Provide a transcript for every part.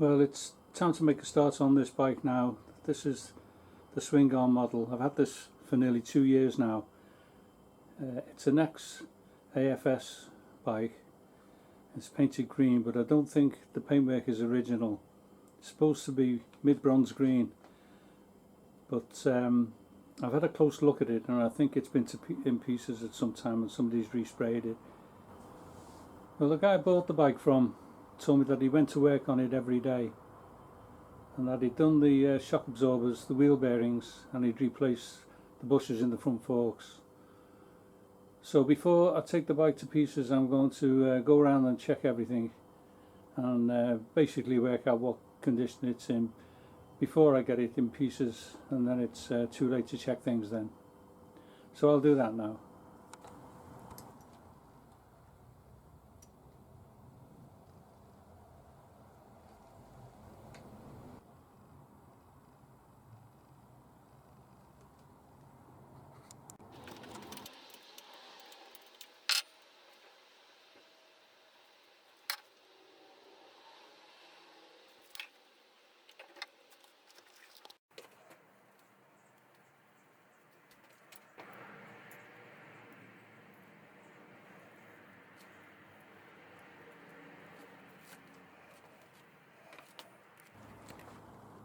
Well, it's time to make a start on this bike now. This is the swing arm model. I've had this for nearly 2 years now. It's an ex-AFS bike. It's painted green, but I don't think the paintwork is original. It's supposed to be mid-bronze green, but I've had a close look at it and I think it's been in pieces at some time and somebody's resprayed it. Well, the guy I bought the bike from told me that he went to work on it every day and that he'd done the shock absorbers, the wheel bearings, and he'd replaced the bushers in the front forks. So before I take the bike to pieces, I'm going to go around and check everything and basically work out what condition it's in before I get it in pieces, and then it's too late to check things then. So I'll do that now.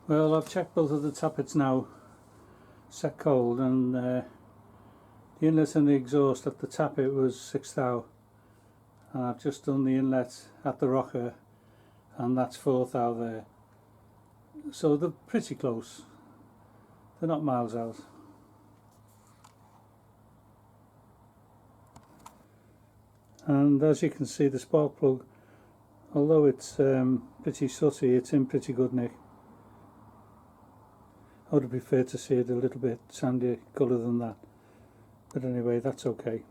Well, I've checked both of the tappets now, set cold, and the inlet and the exhaust at the tappet was 6 thou, and I've just done the inlet at the rocker and that's 4 thou there. So they're pretty close, they're not miles out. And as you can see, the spark plug, although it's pretty sooty, it's in pretty good nick. I would have preferred to see it a little bit sandier colour than that, but anyway, that's okay.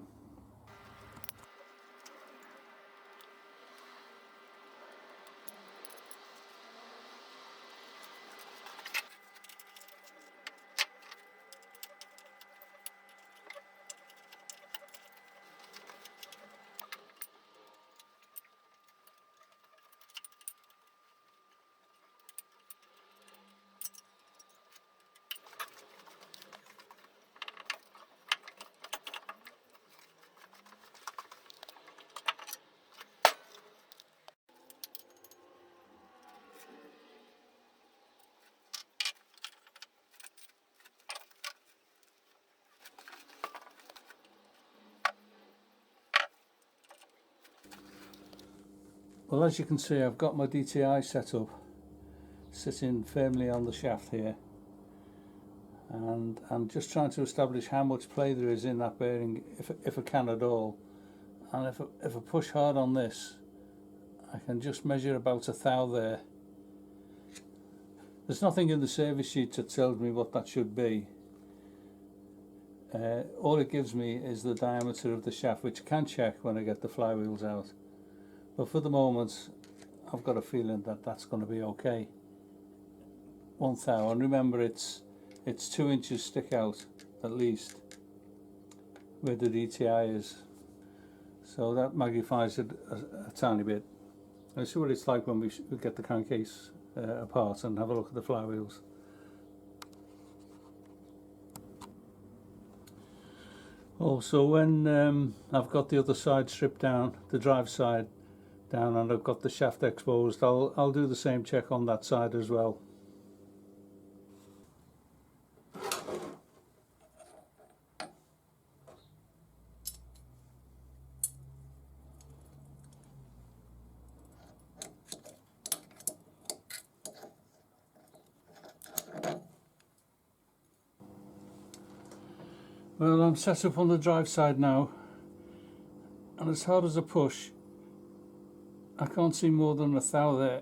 Well, as you can see, I've got my DTI set up, sitting firmly on the shaft here, and I'm just trying to establish how much play there is in that bearing, if I can at all. And if I push hard on this, I can just measure about 1 thou there. There's nothing in the service sheet that tells me what that should be. All it gives me is the diameter of the shaft, which I can check when I get the flywheels out. But for the moment, I've got a feeling that that's going to be okay. 1 thou, and remember it's 2 inches stick out at least where the DTI is, so that magnifies it a tiny bit. Let's see what it's like when we get the crankcase apart and have a look at the flywheels. Also, when I've got the other side stripped down, the drive side down, and I've got the shaft exposed, I'll do the same check on that side as well. Well, I'm set up on the drive side now, and as hard as I push, I can't see more than 1 thou there.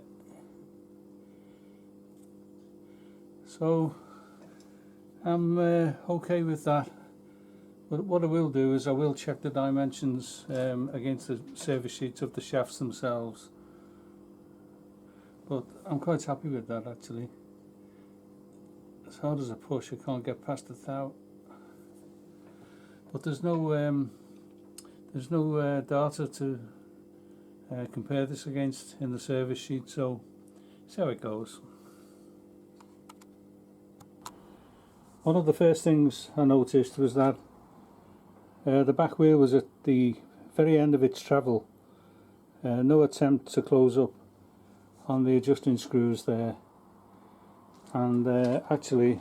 So I'm okay with that. But what I will do is I will check the dimensions against the service sheets of the shafts themselves. But I'm quite happy with that actually. As hard as I push, I can't get past 1 thou. But there's no data to compare this against in the service sheet, so See how it goes. One of the first things I noticed was that the back wheel was at the very end of its travel. No attempt to close up on the adjusting screws there, and actually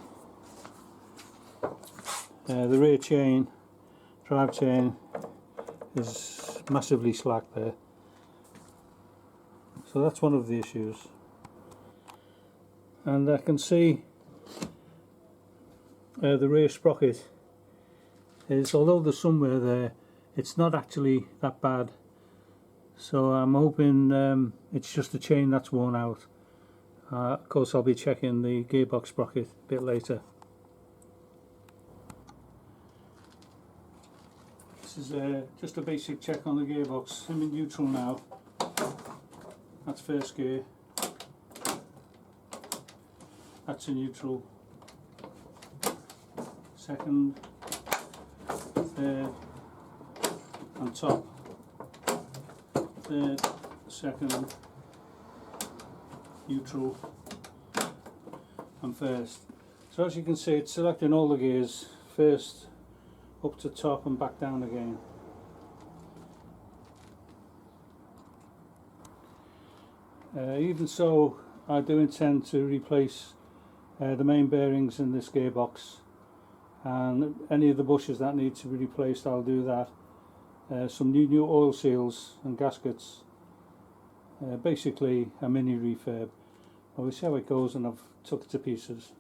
the rear chain, drive chain, is massively slack there. So that's one of the issues. And I can see the rear sprocket is, although there's somewhere there, it's not actually that bad. So I'm hoping it's just the chain that's worn out. Of course I'll be checking the gearbox sprocket a bit later. This is just a basic check on the gearbox. I'm in neutral now. That's first gear. That's in neutral. Second, third, and top. Third, second, neutral, and first. So as you can see, it's selecting all the gears, first up to top and back down again. Even so, I do intend to replace the main bearings in this gearbox, and any of the bushes that need to be replaced, I'll do that. Some new oil seals and gaskets, basically a mini refurb. Well, we'll see how it goes, and I've took it to pieces.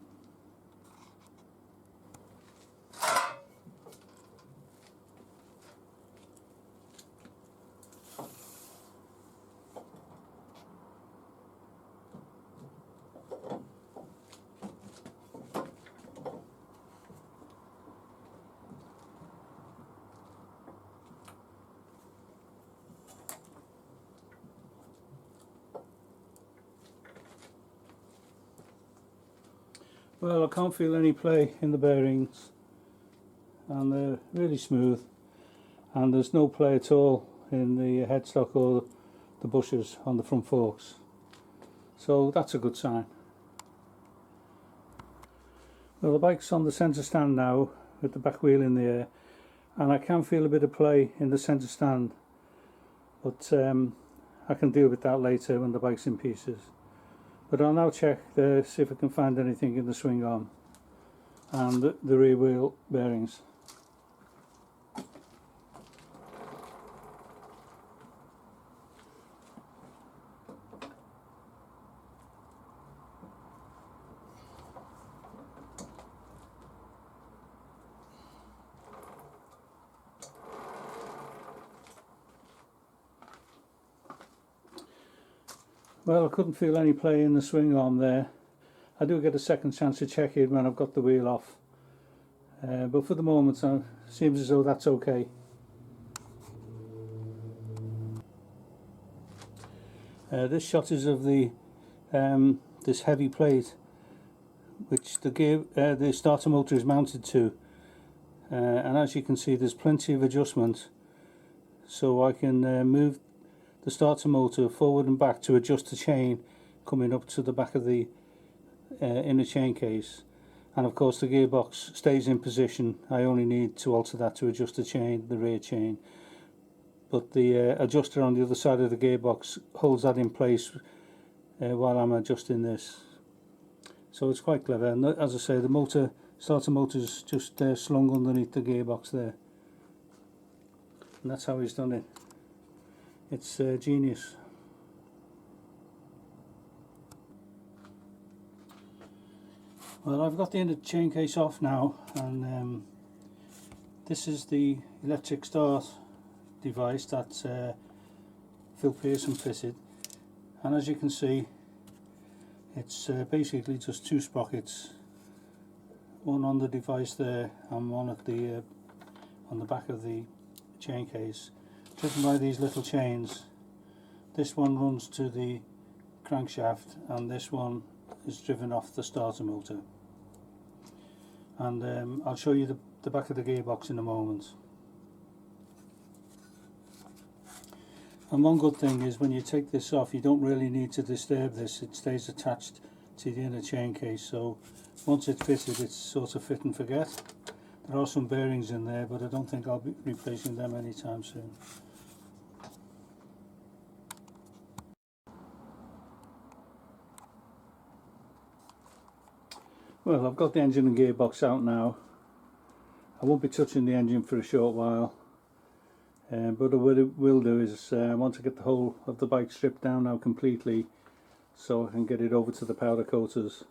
Well, I can't feel any play in the bearings, and they're really smooth, and there's no play at all in the headstock or the bushes on the front forks, so that's a good sign. Well, the bike's on the centre stand now with the back wheel in the air, and I can feel a bit of play in the centre stand, but I can deal with that later when the bike's in pieces. But I'll now check, see if I can find anything in the swing arm and the rear wheel bearings. Well, I couldn't feel any play in the swing arm there. I do get a second chance to check it when I've got the wheel off, but for the moment it seems as though that's okay. This shot is of the this heavy plate which the starter motor is mounted to, and as you can see, there's plenty of adjustment, so I can move the starter motor forward and back to adjust the chain coming up to the back of the inner chain case, and of course the gearbox stays in position. I only need to alter that to adjust the chain, the rear chain, but the adjuster on the other side of the gearbox holds that in place while I'm adjusting this. So it's quite clever, and as I say, the starter motor's just slung underneath the gearbox there, and that's how he's done it. It's genius. Well, I've got the inner chain case off now, and this is the electric start device that Phil Pearson fitted, and as you can see, it's basically just two sprockets, one on the device there and one at the on the back of the chain case, driven by these little chains. This one runs to the crankshaft, and this one is driven off the starter motor, and I'll show you the back of the gearbox in a moment. And one good thing is when you take this off, you don't really need to disturb this. It stays attached to the inner chain case, so once it's fitted, it's sort of fit and forget. There are some bearings in there, but I don't think I'll be replacing them anytime soon. Well, I've got the engine and gearbox out now. I won't be touching the engine for a short while, but what I will do is I want to get the whole of the bike stripped down now completely, so I can get it over to the powder coaters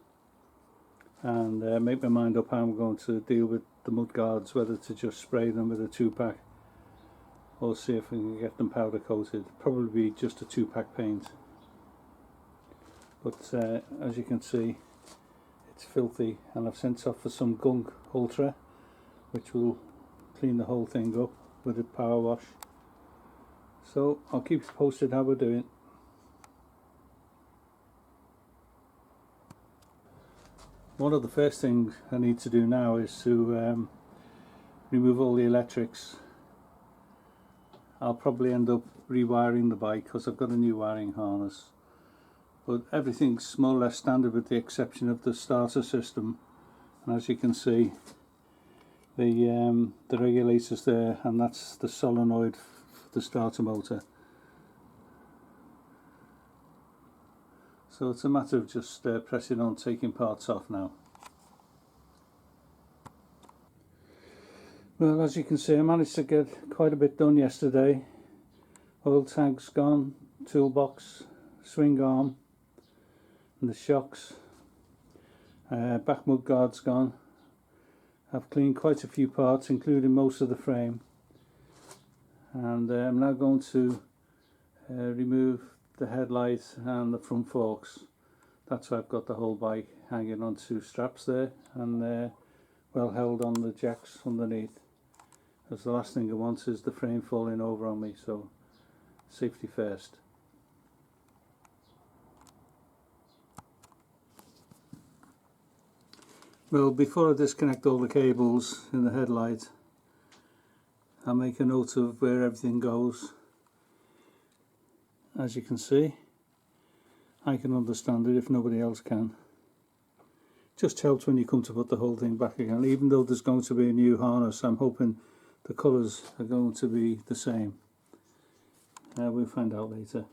and make my mind up how I'm going to deal with the mud guards, whether to just spray them with a 2-pack or see if we can get them powder coated. Probably be just a 2-pack paint, but as you can see, it's filthy, and I've sent off for some Gunk Ultra, which will clean the whole thing up with a power wash. So I'll keep you posted how we're doing. One of the first things I need to do now is to remove all the electrics. I'll probably end up rewiring the bike because I've got a new wiring harness, but everything's more or less standard with the exception of the starter system, and as you can see, the regulator's there, and that's the solenoid for the starter motor. So it's a matter of just pressing on, taking parts off now. Well, as you can see, I managed to get quite a bit done yesterday. Oil tank's gone, toolbox, swing arm and the shocks, back mud guard's gone. I've cleaned quite a few parts, including most of the frame, and I'm now going to remove the headlight and the front forks. That's why I've got the whole bike hanging on 2 straps there, and well held on the jacks underneath, because the last thing I want is the frame falling over on me, so safety first. Well, before I disconnect all the cables in the headlight, I'll make a note of where everything goes. As you can see, I can understand it if nobody else can. Just helps when you come to put the whole thing back again. Even though there's going to be a new harness, I'm hoping the colours are going to be the same. We'll find out later.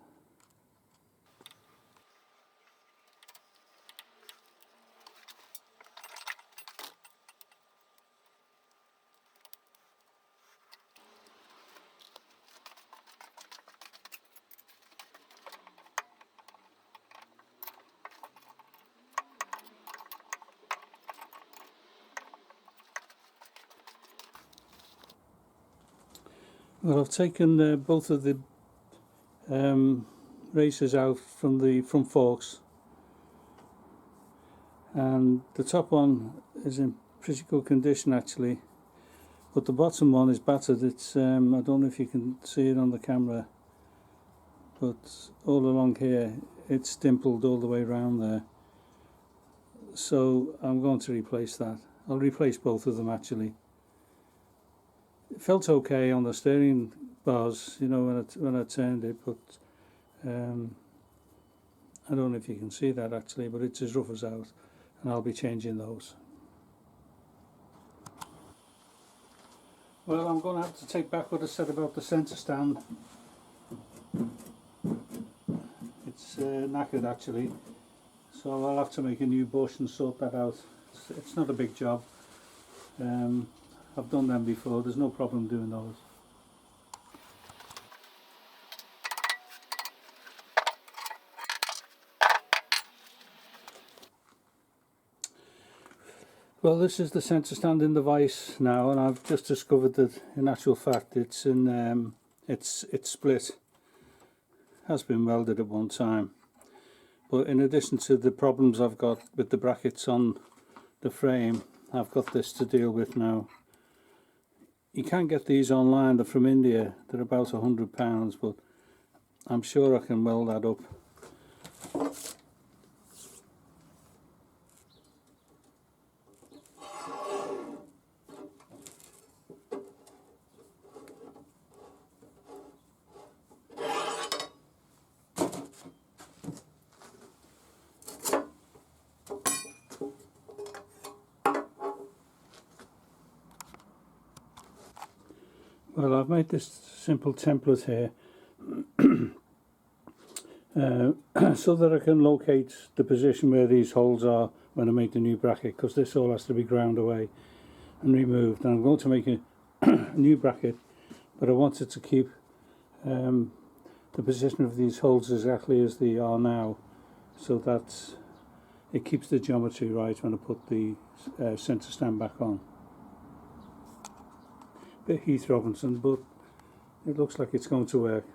Well, I've taken both of the racers out from the front forks, and the top one is in pretty good condition actually, but the bottom one is battered. It's I don't know if you can see it on the camera, but all along here it's dimpled all the way around there, so I'm going to replace that. I'll replace both of them actually. It felt okay on the steering bars, you know, when I turned it, but I don't know if you can see that actually, but it's as rough as out, and I'll be changing those. Well, I'm going to have to take back what I said about the centre stand. It's knackered actually, so I'll have to make a new bush and sort that out. It's not a big job. I've done them before, there's no problem doing those. Well, this is the centre stand in the vise now, and I've just discovered that in actual fact it's in it's split. It has been welded at one time, but in addition to the problems I've got with the brackets on the frame, I've got this to deal with now. You can get these online, they're from India, they're about £100, but I'm sure I can weld that up. Well, I've made this simple template here so that I can locate the position where these holes are when I make the new bracket, because this all has to be ground away and removed. And I'm going to make a new bracket, but I wanted to keep the position of these holes exactly as they are now, so that it keeps the geometry right when I put the centre stand back on. Bit Heath Robinson, but it looks like it's going to work.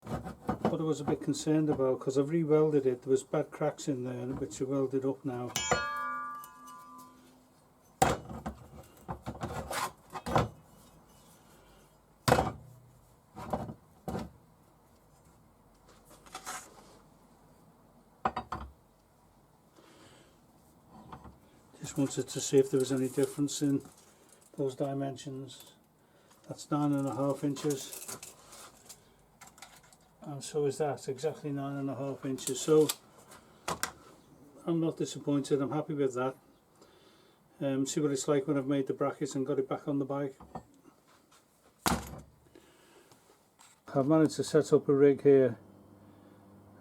What I was a bit concerned about, because I've re-welded it, there was bad cracks in there which are welded up now. Just wanted to see if there was any difference in those dimensions. That's 9.5 inches, and so is that, exactly 9.5 inches. So I'm not disappointed, I'm happy with that. See what it's like when I've made the brackets and got it back on the bike. I've managed to set up a rig here,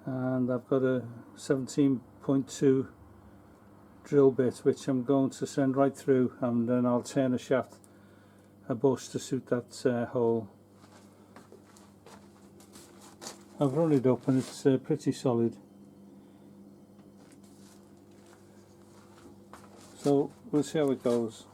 and I've got a 17.2 drill bit which I'm going to send right through, and then I'll turn a bush to suit that hole. I've run it up and it's pretty solid, so we'll see how it goes.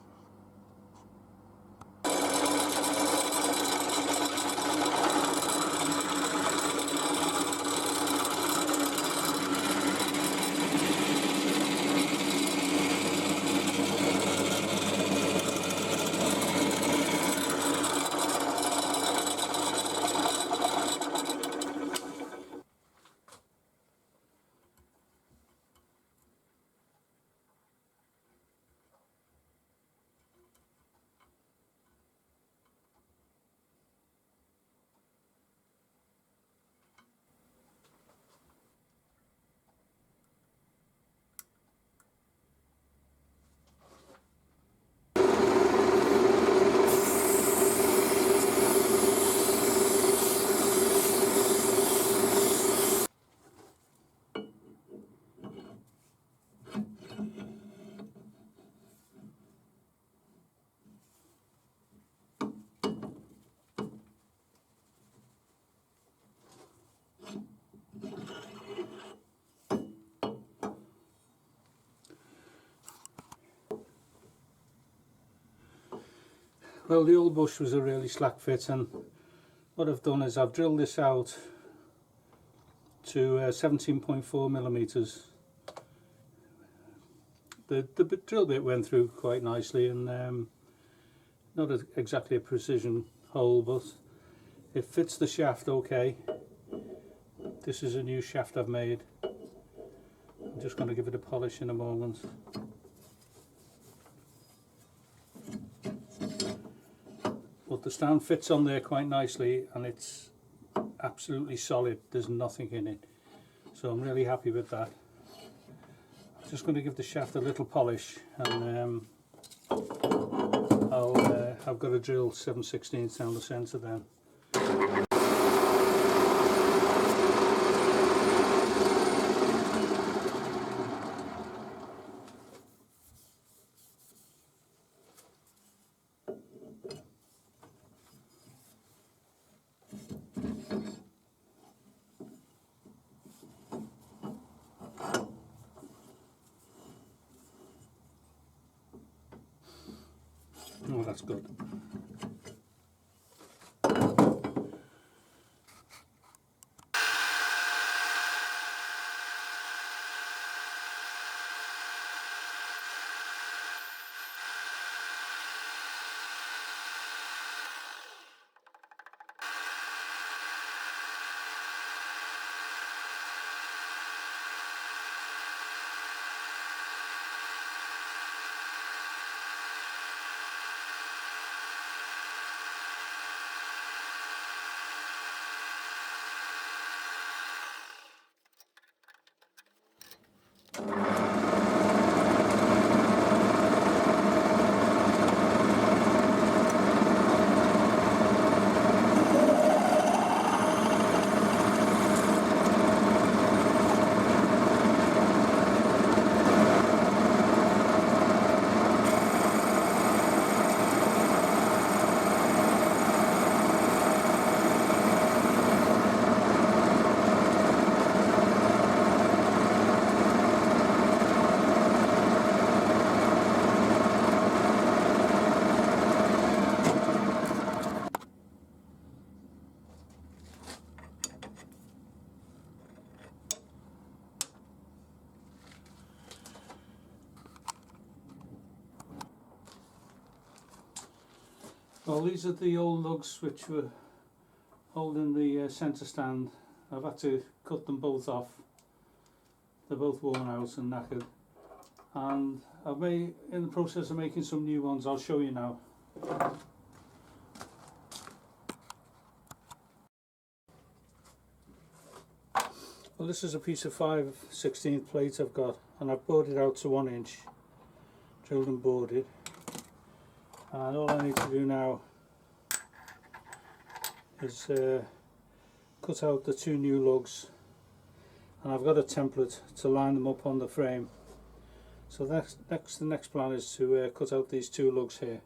Well, the old bush was a really slack fit, and what I've done is I've drilled this out to 17.4 millimeters. The drill bit went through quite nicely, and not exactly a precision hole, but it fits the shaft okay. This is a new shaft I've made. I'm just going to give it a polish in a moment. But the stand fits on there quite nicely, and it's absolutely solid. There's nothing in it, so I'm really happy with that. I'm just going to give the shaft a little polish, and I've got to drill 7/16 down the centre then. Oh, that's good. Well, these are the old lugs which were holding the centre stand. I've had to cut them both off. They're both worn out and knackered, and I've made, in the process of making some new ones. I'll show you now. Well, this is a piece of 5/16 plate I've got, and I've bored it out to 1 inch, drilled and bored it, and all I need to do now is cut out the 2 new lugs, and I've got a template to line them up on the frame. So the next plan is to cut out these 2 lugs here.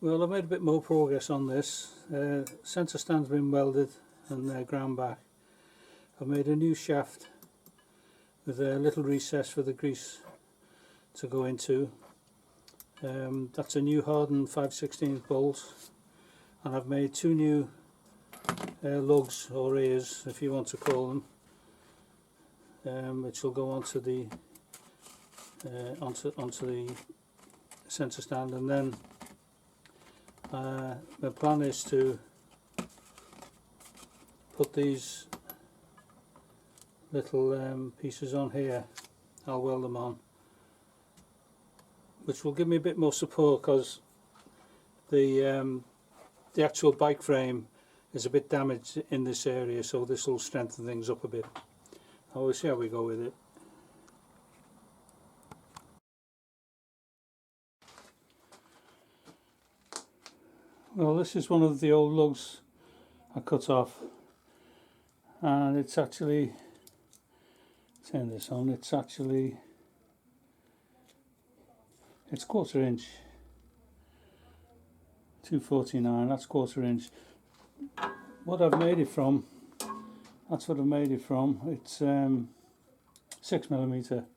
Well, I've made a bit more progress on this. Centre stand's been welded and ground back. I've made a new shaft with a little recess for the grease to go into. That's a new hardened 5/16 bolt, and I've made 2 new lugs or ears, if you want to call them, which will go onto the onto the centre stand, and then the plan is to put these little pieces on here. I'll weld them on, which will give me a bit more support, because the actual bike frame is a bit damaged in this area, so this will strengthen things up a bit. We'll see how we go with it. Well, this is one of the old lugs I cut off, and it's actually, turn this on, it's 1/4 inch, 249, that's 1/4 inch. What I've made it from, that's what I've made it from. It's 6mm,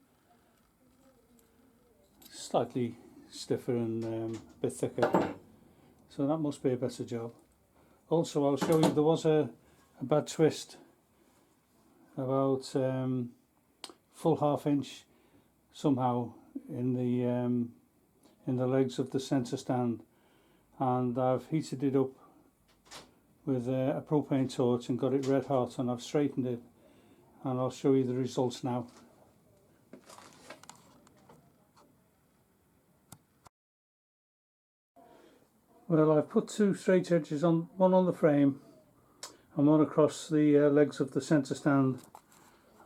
slightly stiffer and a bit thicker. So that must be a better job. Also, I'll show you, there was a bad twist about full 1/2 inch somehow in the legs of the centre stand, and I've heated it up with a propane torch and got it red hot, and I've straightened it, and I'll show you the results now. Well, I've put 2 straight edges on, one on the frame and one across the legs of the centre stand,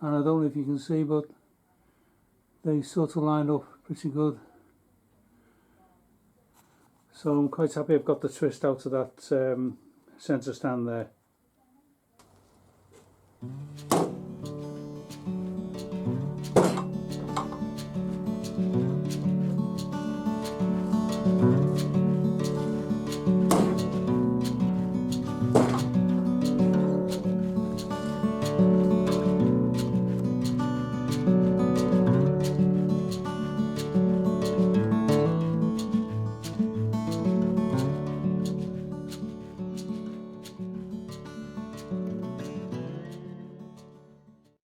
and I don't know if you can see, but they sort of line up pretty good. So I'm quite happy I've got the twist out of that centre stand there.